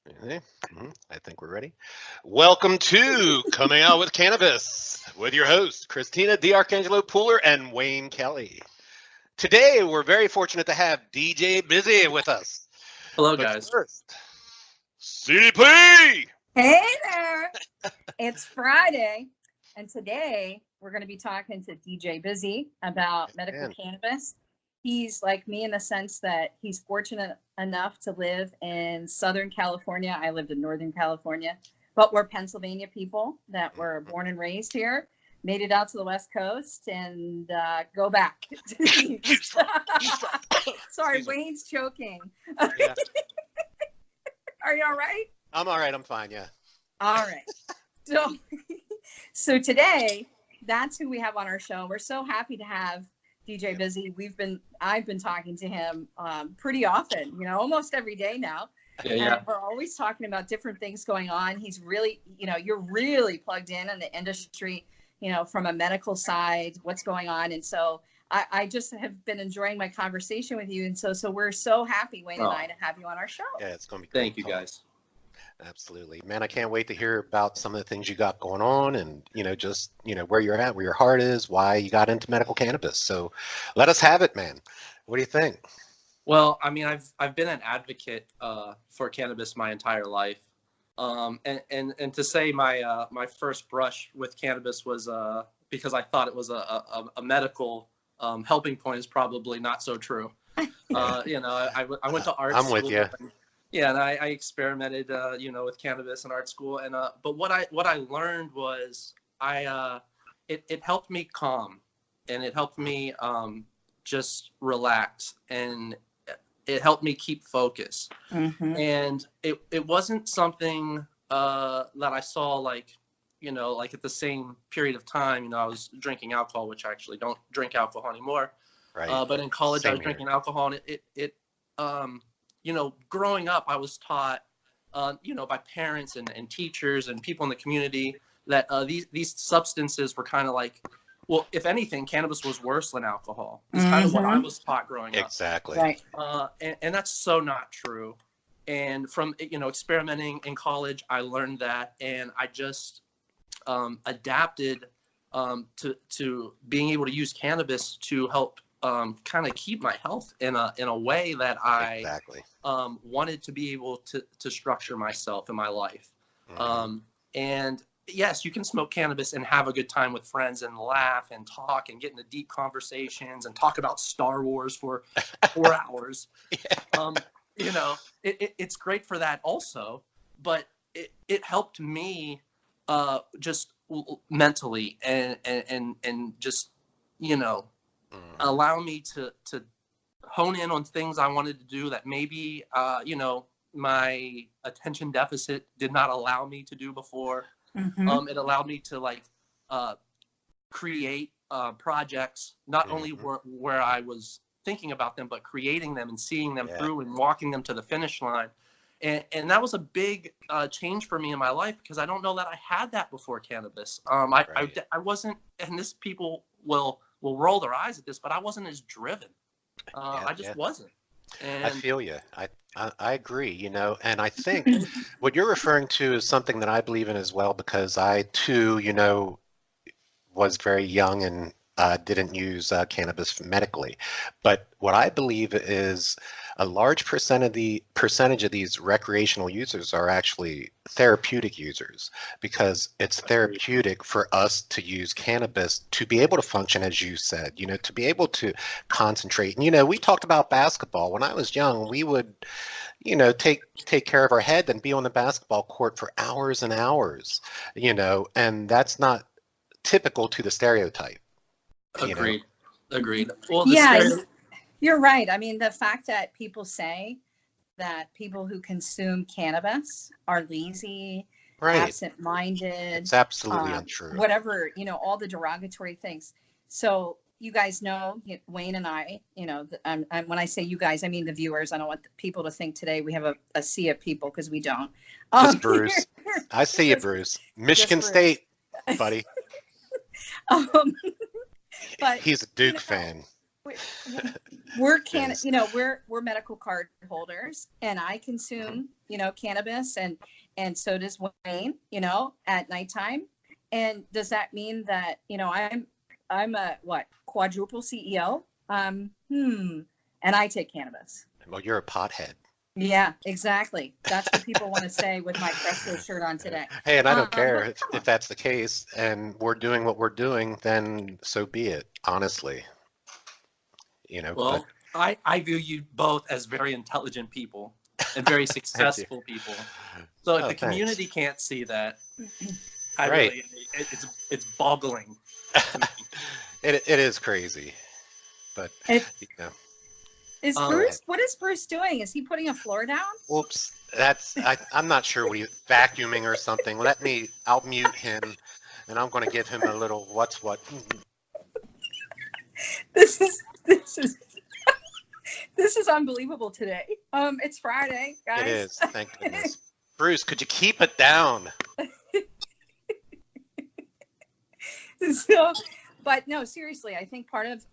Okay. I think we're ready. Welcome to Coming Out with Cannabis with your hosts, Christina D'Arcangelo Pooler and Wayne Kelly. Today, we're very fortunate to have DJ Bizzy with us. Hello, But guys. first, CDP! Hey there! It's Friday, and today we're going to be talking to DJ Bizzy about medical cannabis. He's like me in the sense that he's fortunate enough to live in Southern California. I lived in Northern California, but we're Pennsylvania people that were born and raised here, made it out to the West Coast, and go back. Sorry, Wayne's choking. Yeah. Are you all right? I'm all right. I'm fine. Yeah. All right. So today, that's who we have on our show. We're so happy to have DJ Bizzy. I've been talking to him pretty often, almost every day now. Yeah. And we're always talking about different things going on. He's really, you're really plugged in the industry, from a medical side, what's going on. And so I just have been enjoying my conversation with you. And so we're so happy, Wayne and I, to have you on our show. Yeah, it's going to be great. Thank you, guys. Absolutely, man. I can't wait to hear about some of the things you got going on and, where you're at, where your heart is, why you got into medical cannabis. So let us have it, man. What do you think? Well, I mean, I've been an advocate for cannabis my entire life. And to say my first brush with cannabis was because I thought it was a medical helping point is probably not so true. I went to art school. I'm with you. Yeah, and I experimented, with cannabis in art school, and but what I learned was it helped me calm, and it helped me just relax, and it helped me keep focus. Mm-hmm. And it wasn't something that I saw like at the same period of time. I was drinking alcohol, which I actually don't drink alcohol anymore. Right. But in college, I was drinking alcohol, and it growing up, I was taught, by parents and teachers and people in the community that these substances were kind of like, well, if anything, cannabis was worse than alcohol. It's kind of what I was taught growing up. Exactly. Right. And that's so not true. And from, experimenting in college, I learned that, and I just adapted to being able to use cannabis to help kind of keep my health in a way that I wanted to be able to structure myself in my life. Mm-hmm. And yes, you can smoke cannabis and have a good time with friends and laugh and talk and get into deep conversations and talk about Star Wars for 4 hours. Yeah. It's great for that also, but it helped me just mentally and just, allow me to hone in on things I wanted to do that maybe, my attention deficit did not allow me to do before. Mm-hmm. It allowed me to create projects, not only where I was thinking about them, but creating them and seeing them through and walking them to the finish line. And that was a big change for me in my life, because I don't know that I had that before cannabis. I wasn't, and this people will roll their eyes at this, but I wasn't as driven. I just wasn't. And I feel you. I agree, and I think what you're referring to is something that I believe in as well, because I too, was very young and didn't use cannabis medically. But what I believe is a large percentage of these recreational users are actually therapeutic users, because it's therapeutic for us to use cannabis to be able to function, as you said, to be able to concentrate. And, we talked about basketball. When I was young, we would, take care of our head and be on the basketball court for hours and hours, and that's not typical to the stereotype. Agreed. Well, you're right. I mean, the fact that people say that people who consume cannabis are lazy, absent-minded. It's absolutely untrue. Whatever, all the derogatory things. So you guys know, Wayne and I, when I say you guys, I mean the viewers. I don't want people to think today we have a sea of people, because we don't. Just Bruce. I see you, Bruce. Michigan State, buddy. But he's a Duke fan. we're Yes. you know, we're medical card holders, and I consume, you know, cannabis, and so does Wayne, you know, at nighttime. And does that mean that, you know, I'm a what, quadruple CEO? And I take cannabis. Well, you're a pothead. Yeah, exactly. That's what people want to say with my Presto shirt on today. Hey, and I don't But care come if on. that's the case, and we're doing what we're doing, then so be it, honestly. But Well, I view you both as very intelligent people and very thank you. successful people. So if Oh, the thanks. community can't see that, I Right. really, it's boggling to me. It is crazy, but It, you know, is go Um, ahead. Bruce, what is Bruce doing? Is he putting a floor down? Oops, I'm not sure what he's vacuuming or something. I'll mute him, and I'm going to give him a little what's what. This is this is unbelievable today. It's Friday, It guys. is, thank goodness. Bruce, could you keep it down? So, but no, seriously, I think part of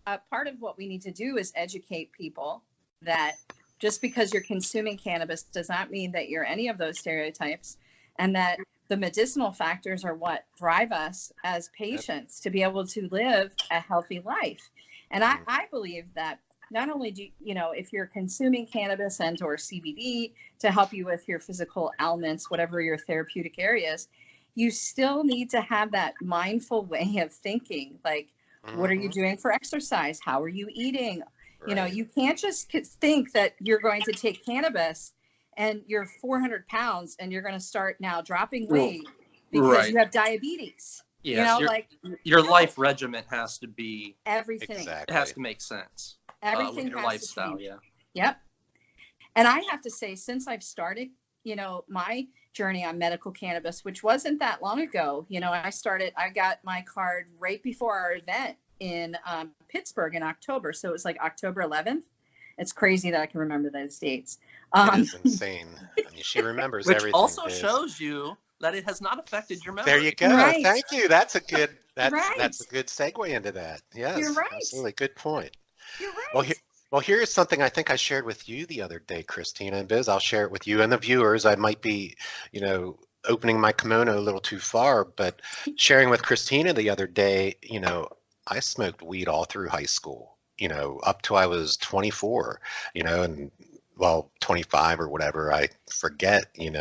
what we need to do is educate people that just because you're consuming cannabis does not mean that you're any of those stereotypes, and that the medicinal factors are what drive us as Yep. patients to be able to live a healthy life. And Mm. I believe that not only do you know, if you're consuming cannabis and or CBD to help you with your physical ailments, whatever your therapeutic areas, you still need to have that mindful way of thinking. Like, what are you Mhm. doing for exercise? How are you eating? You know, Right. you can't just think that you're going to take cannabis and you're 400 pounds and you're going to start now dropping well, weight because you right. have diabetes. You Yes, know, like, your no, life regimen has to be, everything, it has Exactly. to make sense with everything your has to lifestyle. change. Yeah. Yep. And I have to say, since I've started, you know, my journey on medical cannabis, which wasn't that long ago, you know, I got my card right before our event in Pittsburgh in October. So it was like October 11th. It's crazy that I can remember those dates. It Um, is insane. I mean, she remembers Which everything, also Biz. shows you that it has not affected your There you memory. go. right, Thank you. right. That's a good segue into that. You're Yes, right. absolutely. Good point. You're Well, right. here, well, here's something I think I shared with you the other day, Christina and Biz. I'll share it with you and the viewers. I might be, opening my kimono a little too far, but sharing with Christina the other day, I smoked weed all through high school, up till I was 24, and well, 25 or whatever, I forget, and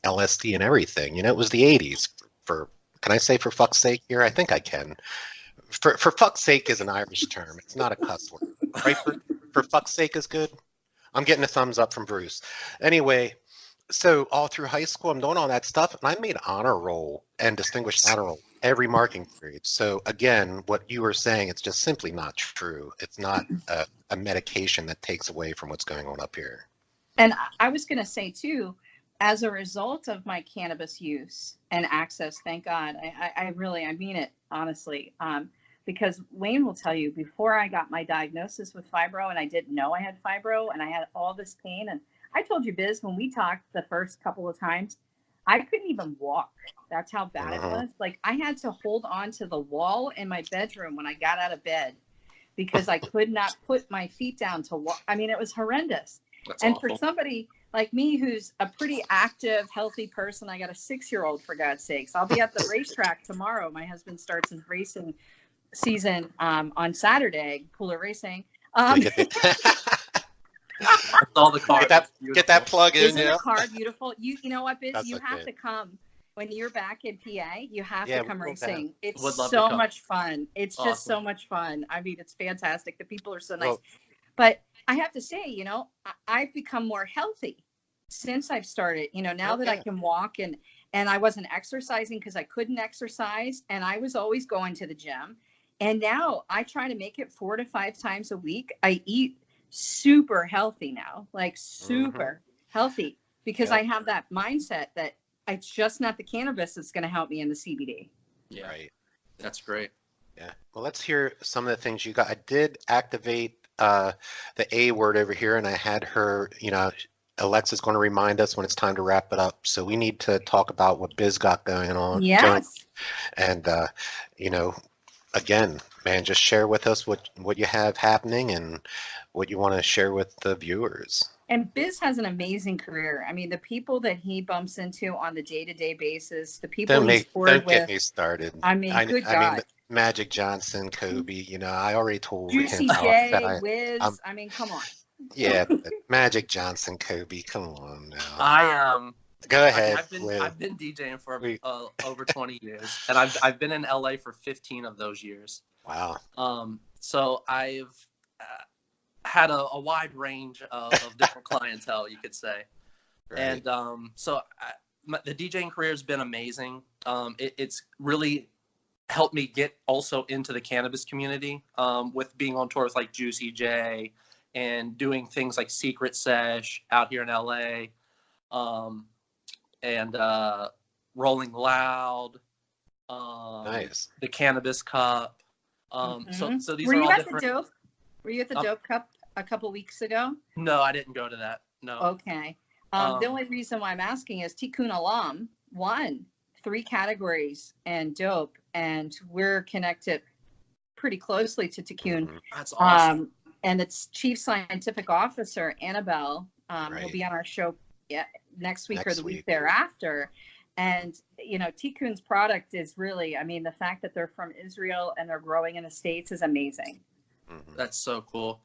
LSD and everything. It was the 80s. For Can I say for fuck's sake here? I think I can. For fuck's sake is an Irish term. It's not a cuss word, right? For fuck's sake is good. I'm getting a thumbs up from Bruce. Anyway, so all through high school, I'm doing all that stuff, and I made honor roll and distinguished honor roll every marking period. So again, what you were saying, it's just simply not true. It's not a medication that takes away from what's going on up here. And I was going to say too, as a result of my cannabis use and access, thank God, I really, I mean it honestly, because Wayne will tell you, before I got my diagnosis with fibro, and I didn't know I had fibro, and I had all this pain, and I told you, Biz, when we talked the first couple of times, I couldn't even walk. That's how bad it Hmm. was. Like, I had to hold on to the wall in my bedroom when I got out of bed because I could not put my feet down to walk. I mean, it was horrendous. That's And for awful. somebody like me, who's a pretty active, healthy person, I got a 6-year-old, for God's sakes. I'll be at the racetrack tomorrow. My husband starts his racing season on Saturday, Cooler Racing. So you get That's all the cars. get that plug in, Isn't yeah. the car beautiful? You know what, Biz? That's You have okay. to come when you're back in PA. You have Yeah, to come we'll go down. racing. It's Would love to so come. much fun. It's just Awesome. so much fun. I mean, it's fantastic. The people are so nice. Well, But I have to say, I've become more healthy since I've started. Now oh, that I yeah. can walk, and I wasn't exercising because I couldn't exercise, and I was always going to the gym. And now I try to make it 4 to 5 times a week. I eat super healthy now, like super healthy, because I Yep. have that mindset that it's just not the cannabis that's going to help me in the CBD. Yeah, Right. that's great. Yeah. Well, let's hear some of the things you got. I did activate the A word over here, and I had her, Alexa's going to remind us when it's time to wrap it up. So we need to talk about what Biz got going on. Yes. And, you know, again, man, just share with us what you have happening and what you want to share with the viewers. And Biz has an amazing career. I mean, the people that he bumps into on the day-to-day basis, the people he's toured Don't with. get me started. I mean, good I God. mean, Magic Johnson, Kobe. You know, I already told Juicy him J, Wiz. I mean, come on. Yeah, but Magic Johnson, Kobe. Come on now. Go ahead. I've been DJing for over 20 years, and I've been in LA for 15 of those years. Wow. So I've had a wide range of different clientele, you could say. Right. And the DJing career has been amazing. It's really helped me get also into the cannabis community with being on tour with like Juicy J and doing things like Secret Sesh out here in LA, and Rolling Loud, nice. The Cannabis Cup. So these Were are you all at different. the Dope? Were you at the Dope Cup a couple weeks ago? No, I didn't go to that. No. Okay. The only reason why I'm asking is Tikkun Olam won 3 categories and Dope, and we're connected pretty closely to Tikkun. That's awesome. And its chief scientific officer, Annabelle, Right. will be on our show next week or the week thereafter. And, you know, Tikkun's product is really, I mean, the fact that they're from Israel and they're growing in the States is amazing. That's so cool.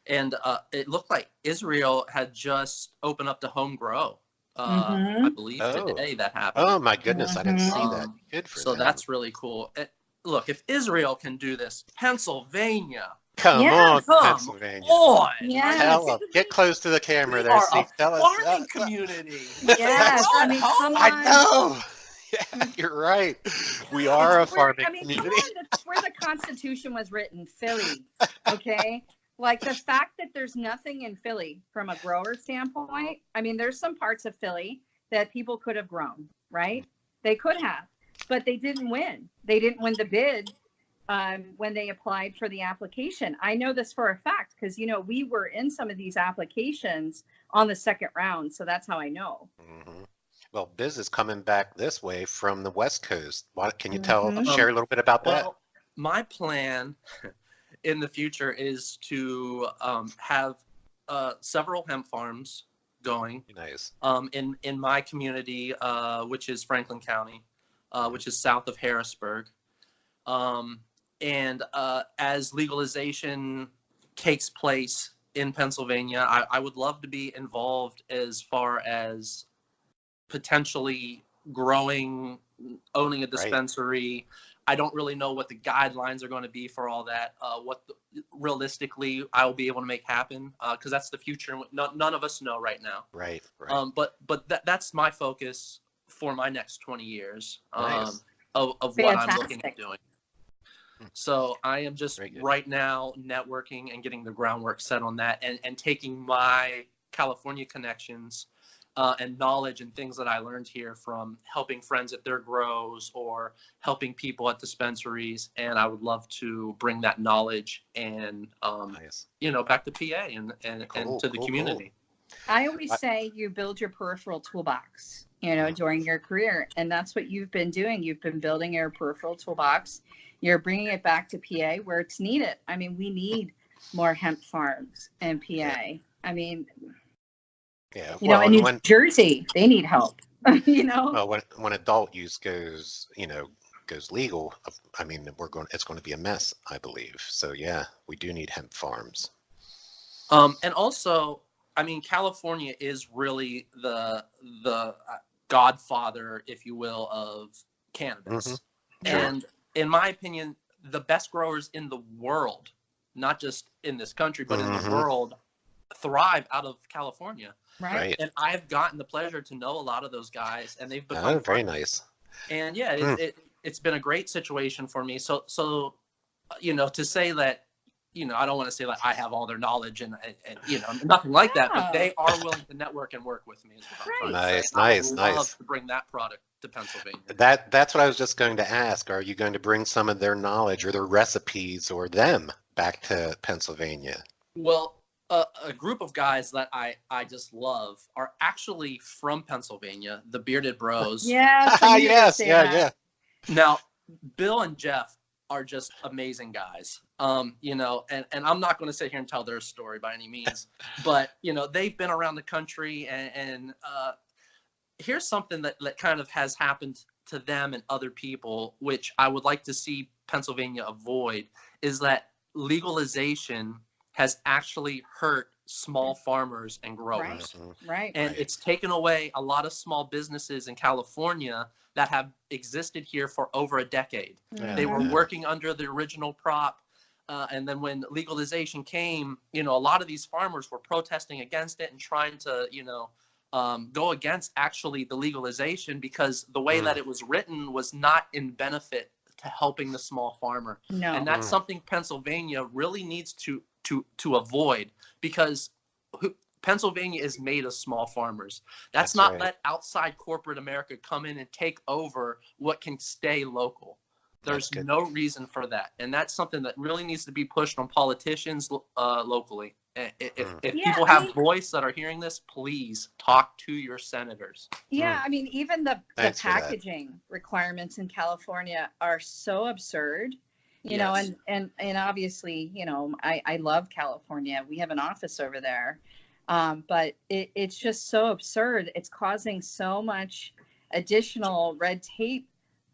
And it looked like Israel had just opened up to home grow. I believe today that happened. Oh my goodness, I didn't see that. Good for them. So that's really cool. Look, if Israel can do this, Pennsylvania. Come on, Pennsylvania. On. Yeah. Get close to the camera there, Steve. Tell us. Farming community. Yes. I mean, come on. I know. Yeah, you're right. We are a farming community. Come on, that's where the Constitution was written, Philly. Okay? Like the fact that there's nothing in Philly from a grower standpoint. I mean, there's some parts of Philly that people could have grown, right? They could have, but they didn't win. They didn't win the bid when they applied for the application. I know this for a fact because, you know, we were in some of these applications on the second round. So that's how I know. Well, Biz is coming back this way from the West Coast. Can you share a little bit about that? Well, my plan in the future is to have several hemp farms going. Nice. In my community, which is Franklin County, which is south of Harrisburg. And as legalization takes place in Pennsylvania, I would love to be involved as far as potentially growing, owning a dispensary. Right. I don't really know what the guidelines are going to be for all that. Realistically I will be able to make happen because that's the future. None of us know right now. Right. But that's my focus for my next 20 years nice. of what I'm looking at doing. So I am just right now networking and getting the groundwork set on that and taking my California connections and knowledge and things that I learned here from helping friends at their grows or helping people at dispensaries. And I would love to bring that knowledge and, you know, back to PA and to the community. Cool. I always say you build your peripheral toolbox, you know, during your career. And that's what you've been doing. You've been building your peripheral toolbox. You're bringing it back to PA where it's needed. I mean, we need more hemp farms in PA. I mean, you know, in New Jersey, they need help. You know, well, when adult use goes legal, I mean, it's going to be a mess, I believe. So yeah, we do need hemp farms. And also, I mean, California is really the godfather, if you will, of cannabis. And in my opinion, the best growers in the world, not just in this country, but in the world, thrive out of California. Right. And I've gotten the pleasure to know a lot of those guys, and they've become very nice. And yeah, it's been a great situation for me. So you know, to say that, you know, I don't want to say that I have all their knowledge and you know, nothing like that, but they are willing to network and work with me. Nice. I would love to bring that product to Pennsylvania. That's what I was just going to ask. Are you going to bring some of their knowledge or their recipes or them back to Pennsylvania? Well, a group of guys that I just love are actually from Pennsylvania, the Bearded Bros. Yeah. Yes. Yeah. Now, Bill and Jeff are just amazing guys. You know, and I'm not going to sit here and tell their story by any means, but you know, they've been around the country, and here's something that kind of has happened to them and other people, which I would like to see Pennsylvania avoid, is that legalization has actually hurt small farmers and growers. Right. And it's taken away a lot of small businesses in California that have existed here for over a decade. They were working under the original prop. And then when legalization came, you know, a lot of these farmers were protesting against it and trying to, you know, go against actually the legalization, because the way that it was written was not in benefit to helping the small farmer. No. And that's something Pennsylvania really needs to avoid, because Pennsylvania is made of small farmers. That's not right. Let outside corporate America come in and take over what can stay local. There's no reason for that. And that's something that really needs to be pushed on politicians locally. If people have voice that are hearing this, please talk to your senators. Yeah, I mean, even the packaging requirements in California are so absurd. You know, and obviously, you know, I love California. We have an office over there. But it's just so absurd. It's causing so much additional red tape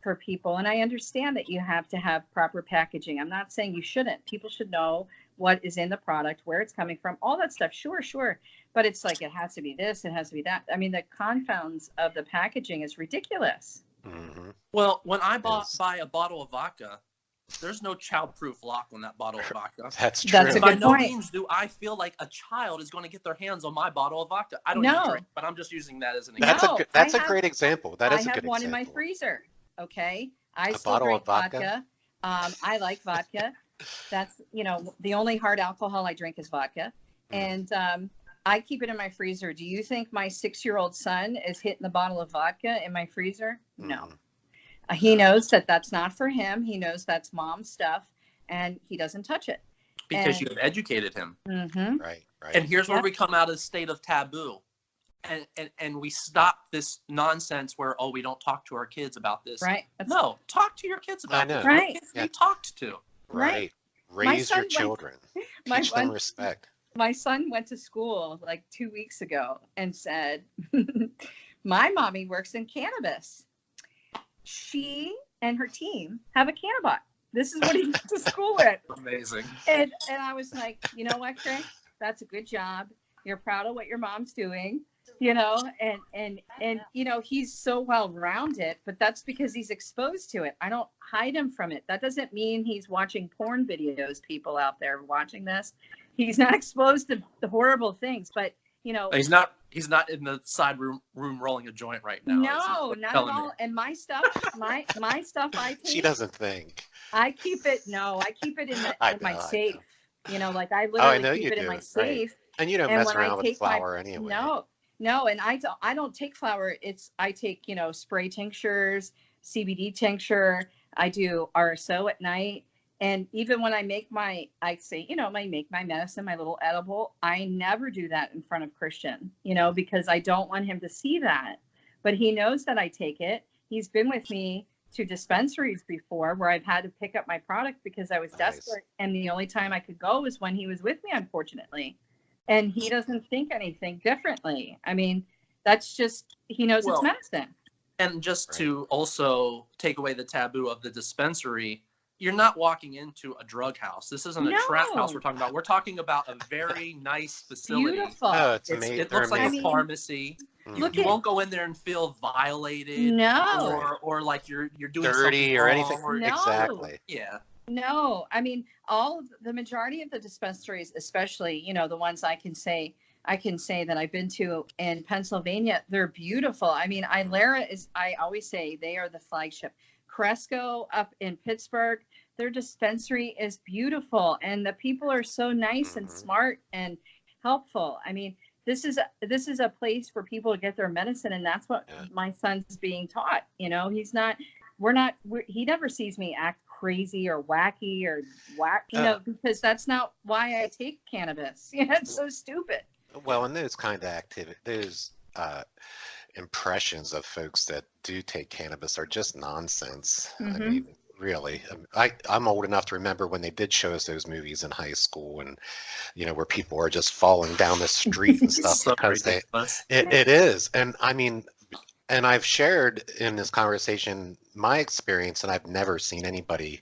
for people. And I understand that you have to have proper packaging. I'm not saying you shouldn't. People should know what is in the product, where it's coming from, all that stuff. Sure. But it's like, it has to be this, it has to be that. I mean, the confounds of the packaging is ridiculous. Well, when I buy a bottle of vodka, there's no child-proof lock on that bottle of vodka. That's true. That's a By good no point. means do I feel like a child is going to get their hands on my bottle of vodka. I don't even drink, but I'm just using that as an example. That's a great example. That is a good example. I have one in my freezer. Okay, I still bottle drink of vodka. I like vodka. That's, you know, the only hard alcohol I drink is vodka, and I keep it in my freezer. Do you think my 6-year-old son is hitting the bottle of vodka in my freezer? No. He knows that that's not for him. He knows that's mom's stuff, and he doesn't touch it. Because you have educated him. Right. And here's where we come out of the state of taboo. And we stop this nonsense where, oh, we don't talk to our kids about this. Right. No, talk to your kids about this. Right. Kids be talked to. Right. Raise your children. Teach them respect. My son went to school like 2 weeks ago and said, my mommy works in cannabis. She and her team have a cannabis. This is what he went to school with. Amazing. And I was like, you know what, Craig? That's a good job. You're proud of what your mom's doing, you know, and you know, he's so well-rounded, but that's because he's exposed to it. I don't hide him from it. That doesn't mean he's watching porn videos, people out there watching this. He's not exposed to the horrible things, but you know, he's not in the side room rolling a joint right now. No, not at all. And my stuff, my stuff I take. She doesn't think. I keep it in my safe. You know, like I literally keep it in my safe. And you don't mess around with flour anyway. No, and I don't take flour. I take, you know, spray tinctures, CBD tincture. I do RSO at night. And even when I make I make my medicine, my little edible, I never do that in front of Christian, you know, because I don't want him to see that. But he knows that I take it. He's been with me to dispensaries before where I've had to pick up my product because I was desperate. And the only time I could go was when he was with me, unfortunately. And he doesn't think anything differently. I mean, that's just, he knows it's medicine. And just to also take away the taboo of the dispensary, you're not walking into a drug house. This isn't a trap house we're talking about. We're talking about a very nice facility. Beautiful. Oh, it looks like a pharmacy. You won't go in there and feel violated. No. Or like you're doing dirty or anything. No. Exactly. Yeah. No, I mean, the majority of the dispensaries, especially, you know, the ones I can say that I've been to in Pennsylvania, they're beautiful. I mean, I always say they are the flagship. Cresco up in Pittsburgh, their dispensary is beautiful, and the people are so nice and smart and helpful. I mean, this is a place for people to get their medicine, and that's what my son's being taught. You know, he never sees me act crazy or wacky or you know, because that's not why I take cannabis. Yeah, it's so stupid. Well, and those kind of activity, those impressions of folks that do take cannabis are just nonsense. I mean, really. I'm old enough to remember when they did show us those movies in high school, and where people are just falling down the street and stuff So because ridiculous. it is. And I mean, and I've shared in this conversation my experience, and I've never seen anybody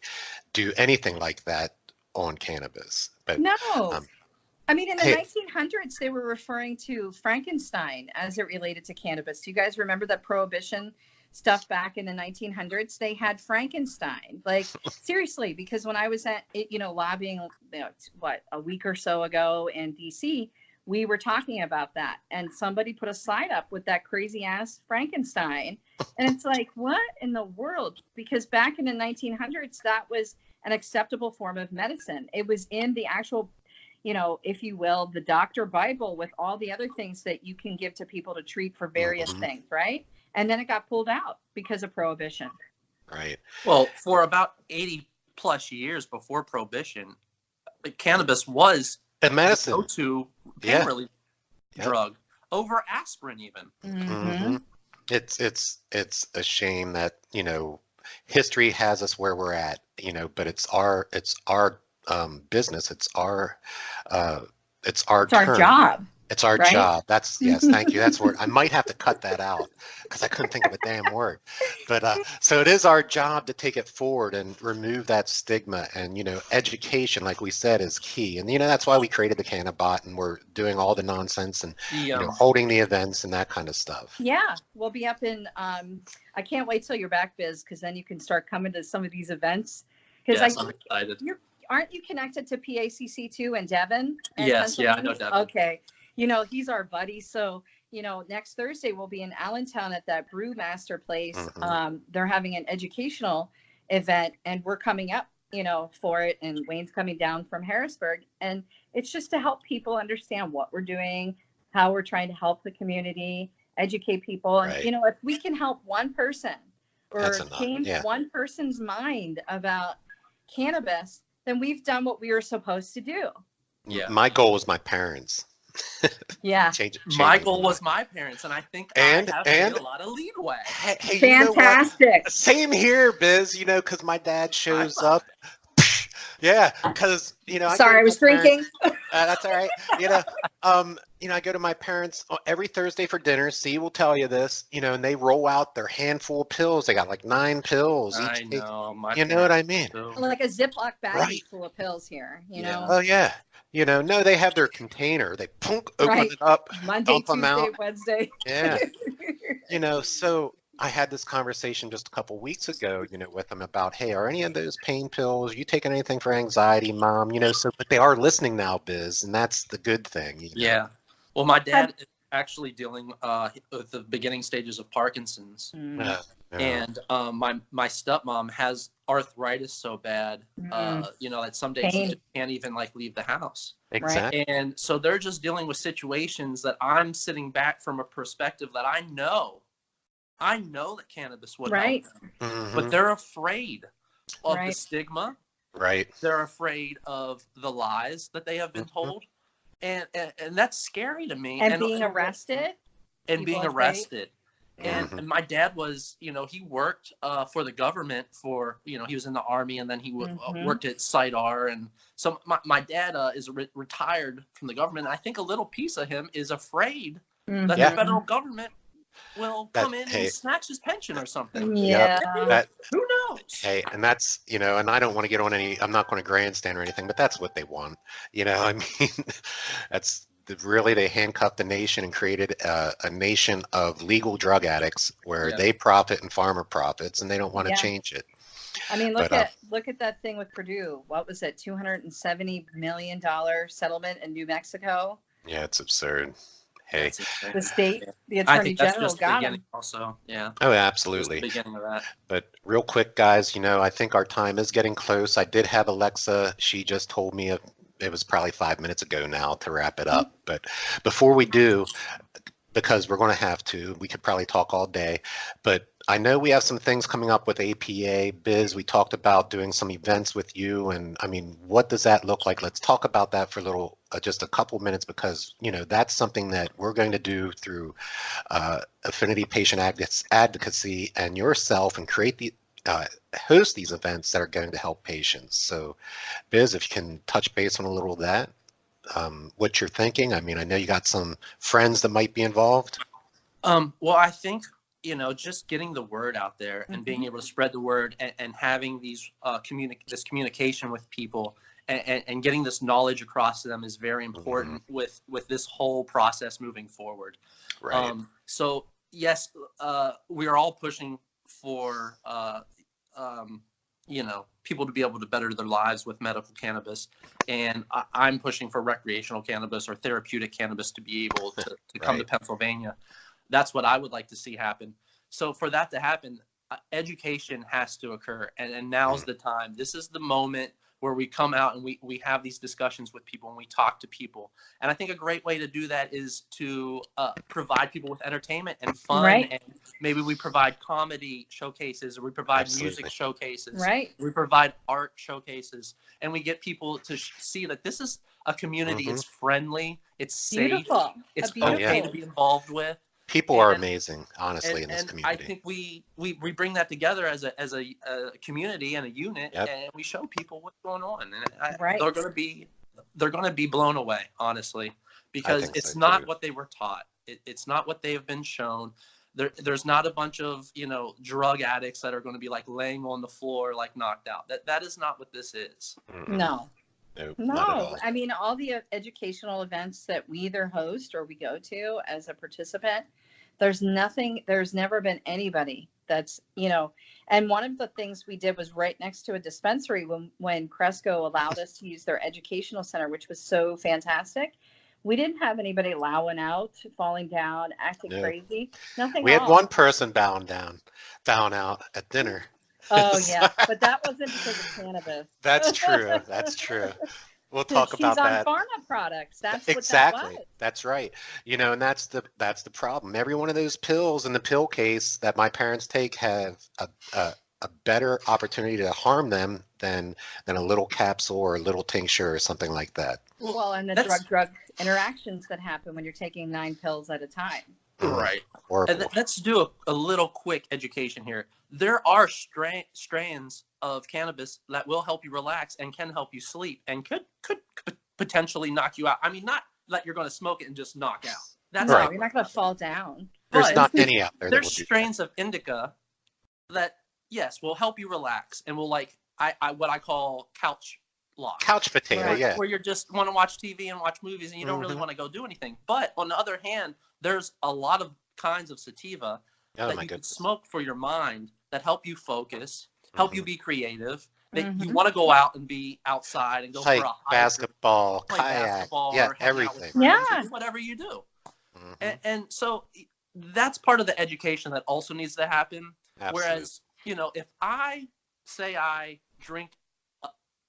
do anything like that on cannabis. But No. um, I mean, in the hey, 1900s, they were referring to Frankenstein as it related to cannabis. Do you guys remember that prohibition stuff back in the 1900s? They had Frankenstein. Like, seriously, because when I was at, lobbying, what, a week or so ago in DC, we were talking about that. And somebody put a slide up with that crazy ass Frankenstein. And it's like, what in the world? Because back in the 1900s, that was an acceptable form of medicine. It was in the actual, if you will, the doctor Bible with all the other things that you can give to people to treat for various things, right? And then it got pulled out because of prohibition. right. Well, for about 80 plus years before prohibition, cannabis was And medicine. the go-to pain relief drug over aspirin even. It's a shame that, history has us where we're at, but it's our business. It's our turn. Job. It's our right? job. That's, yes, thank you. That's word. I might have to cut that out because I couldn't think of a damn word. But so it is our job to take it forward and remove that stigma. And, education, like we said, is key. And, that's why we created the Cannabot, and we're doing all the nonsense and, holding the events and that kind of stuff. Yeah, we'll be up in, I can't wait till you're back, Biz, because then you can start coming to some of these events. Yes, I'm excited. Aren't you connected to PACC too and Devin? Yes, yeah, I know Devin. Okay. He's our buddy. So, next Thursday we'll be in Allentown at that Brewmaster place. They're having an educational event and we're coming up, for it. And Wayne's coming down from Harrisburg. And it's just to help people understand what we're doing, how we're trying to help the community, educate people. And, Right. If we can help one person or change yeah. one person's mind about cannabis, then we've done what we were supposed to do. Yeah. My goal was my parents. Yeah. My goal was my parents, and I think I have made a lot of leadway. Hey, Fantastic. Same here, Biz, because my dad shows up. Yeah, because, Sorry, I was drinking. That's all right. I go to my parents every Thursday for dinner. C will tell you this, and they roll out their handful of pills. They got like 9 pills. I know. You know what I mean? Like a Ziploc bag Right. full of pills here, know? Oh, yeah. No, they have their container. They open it up, Monday, dump them Tuesday, out. Wednesday. Yeah. So I had this conversation just a couple weeks ago, with them about, hey, are any of those pain pills, you taking anything for anxiety, Mom? But they are listening now, Biz, and that's the good thing. Yeah. Well, my dad is actually dealing with the beginning stages of Parkinson's. And my stepmom has arthritis so bad, that some days she just can't even leave the house. Exactly. And so they're just dealing with situations that I'm sitting back from a perspective that I know that cannabis would help them, but they're afraid of the stigma. Right. They're afraid of the lies that they have been told. And that's scary to me. And being arrested. And being arrested. And my dad was, he worked for the government for, he was in the Army, and then he worked at CIDAR. And so my dad is retired from the government. And I think a little piece of him is afraid that the federal government will come in and snatch his pension or something. Yeah. Who knows? Hey, and that's, and I don't want to get on I'm not going to grandstand or anything, but that's what they want. I mean, really, they handcuffed the nation and created a nation of legal drug addicts where they profit and farmer profits, and they don't want to change it. I mean, look at that thing with Purdue. What was it? $270 million settlement in New Mexico. Yeah, it's absurd. Hey, the state, the attorney general got him. Also, yeah. Oh, absolutely. The beginning of that. But real quick, guys, I think our time is getting close. I did have Alexa. She just told me it was probably 5 minutes ago now to wrap it up. But before we do, because we're going to have to, we could probably talk all day, but I know we have some things coming up with APA. Biz, we talked about doing some events with you, and I mean, what does that look like? Let's talk about that for just a couple minutes, because that's something that we're going to do through Affinity Patient Advocacy and yourself, and create uh, host these events that are going to help patients. So, Biz, if you can touch base on a little of that, what you're thinking. I mean, I know you got some friends that might be involved. Well, I think, just getting the word out there and being able to spread the word and having these this communication with people and getting this knowledge across to them is very important with this whole process moving forward. Right. So yes, we are all pushing for people to be able to better their lives with medical cannabis, and I'm pushing for recreational cannabis or therapeutic cannabis to be able to come to Pennsylvania. That's what I would like to see happen. So for that to happen, education has to occur, and now's the time. This is the moment where we come out and we have these discussions with people and we talk to people. And I think a great way to do that is to provide people with entertainment and fun. Right. And maybe we provide comedy showcases, or we provide Absolutely. music showcases. Right. We provide art showcases, and we get people to see that this is a community. It's friendly. It's safe. Beautiful. It's Beautiful. okay to be involved with. People are amazing, honestly, in this community. I think we bring that together as a community and a unit, and we show people what's going on, and they're going to be blown away, honestly, because it's not what they were taught. It's not what they have been shown. There's not a bunch of drug addicts that are going to be like laying on the floor like knocked out. That is not what this is. No. Nope, No, I mean, all the educational events that we either host or we go to as a participant, there's never been anybody that's, and one of the things we did was right next to a dispensary when Cresco allowed us to use their educational center, which was so fantastic. We didn't have anybody lowing out, falling down, acting crazy. Nothing. We had one person bowing out at dinner. Oh yeah, but that wasn't because of cannabis. That's true. That's true. We'll talk about that. She's on pharma products. That's exactly. What that was. That's right. And that's the problem. Every one of those pills in the pill case that my parents take have a better opportunity to harm them than a little capsule or a little tincture or something like that. Well, and the drug interactions that happen when you're taking 9 pills at a time. Right. Horrible. Let's do a little quick education here. There are strains of cannabis that will help you relax and can help you sleep and could potentially knock you out. I mean, not that you're going to smoke it and just knock out. That's right. You're not going to fall down. There's not any out there. There's strains of indica that, yes, will help you relax and will what I call couch lock. Couch potato, yeah. Where you just want to watch TV and watch movies and you don't really want to go do anything. But on the other hand, there's a lot of kinds of sativa that you can smoke for your mind that help you focus, help you be creative, that you want to go out and be outside and go for a hike, basketball, kayak, yeah, everything. Yeah. Whatever you do. And so that's part of the education that also needs to happen. Absolutely. Whereas, if I say I drink,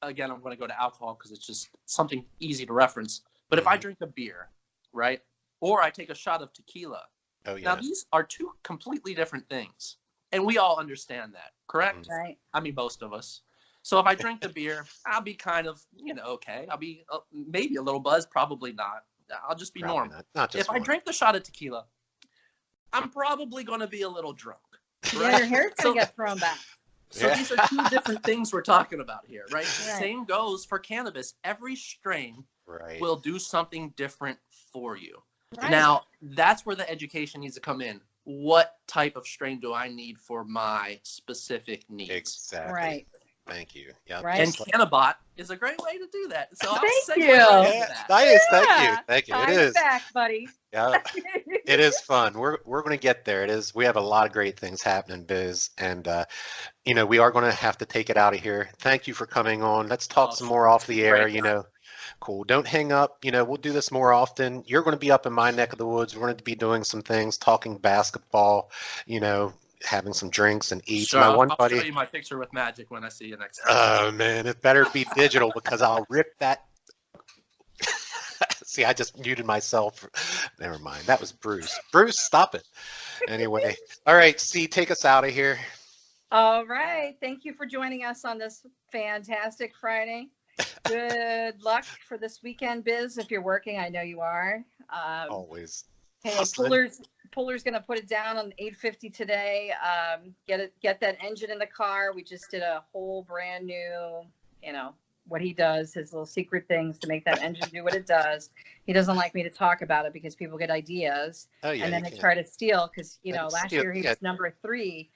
again, I'm going to go to alcohol because it's just something easy to reference. But if I drink a beer, right, or I take a shot of tequila, now these are 2 completely different things. And we all understand that, correct? Right. I mean, most of us. So if I drink the beer, I'll be kind of, okay. I'll be maybe a little buzzed, probably not. I'll just be normal. Not just if I drink the shot of tequila, I'm probably going to be a little drunk. Right? Yeah, your hair's going to get thrown back. So these are 2 different things we're talking about here, right? Same goes for cannabis. Every strain will do something different for you. Right. Now, that's where the education needs to come in. What type of strain do I need for my specific needs? Exactly. Right. Thank you. Yeah. Right. And Cannabot is a great way to do that. So thank you. Nice. Thank you. It is. Back, buddy. Yeah. It is fun. We're going to get there. It is. We have a lot of great things happening, Biz, and we are going to have to take it out of here. Thank you for coming on. Let's talk some more off the air. Cool. Don't hang up. We'll do this more often. You're going to be up in my neck of the woods. We're going to be doing some things, talking basketball, having some drinks and eats. Sure, I'll show you my picture with Magic when I see you next time. Oh, man. It better be digital because I'll rip that. See, I just muted myself. Never mind. That was Bruce. Bruce, stop it. Anyway. All right. C, take us out of here. All right. Thank you for joining us on this fantastic Friday. Good luck for this weekend, Biz. If you're working, I know you are. Always. Hey, Puller's gonna put it down on 850 today. Get that engine in the car. We just did a whole brand new, you know, what he does, his little secret things to make that engine do what it does. He doesn't like me to talk about it because people get ideas, and then they try to steal. Because you know, last year he was number 3,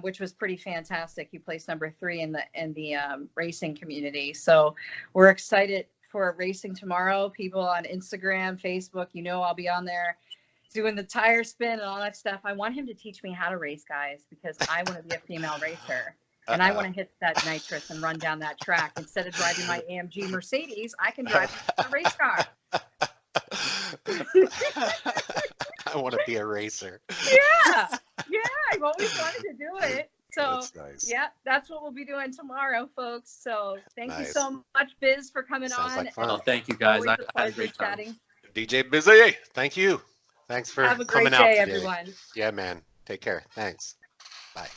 which was pretty fantastic. He placed number 3 in the racing community. So we're excited for racing tomorrow. People on Instagram, Facebook, you know, I'll be on there doing the tire spin and all that stuff. I want him to teach me how to race, guys, because I want to be a female racer. And I want to hit that nitrous and run down that track. Instead of driving my AMG Mercedes, I can drive a race car. I want to be a racer. Yeah. I've always wanted to do it. So, nice. Yeah, that's what we'll be doing tomorrow, folks. So thank you so much, Biz, for coming on. Like fun. Oh, thank you, guys. I had a great time. DJ Bizzy, thank you. Thanks for coming out today. Have a great day, everyone. Yeah, man. Take care. Thanks. Bye.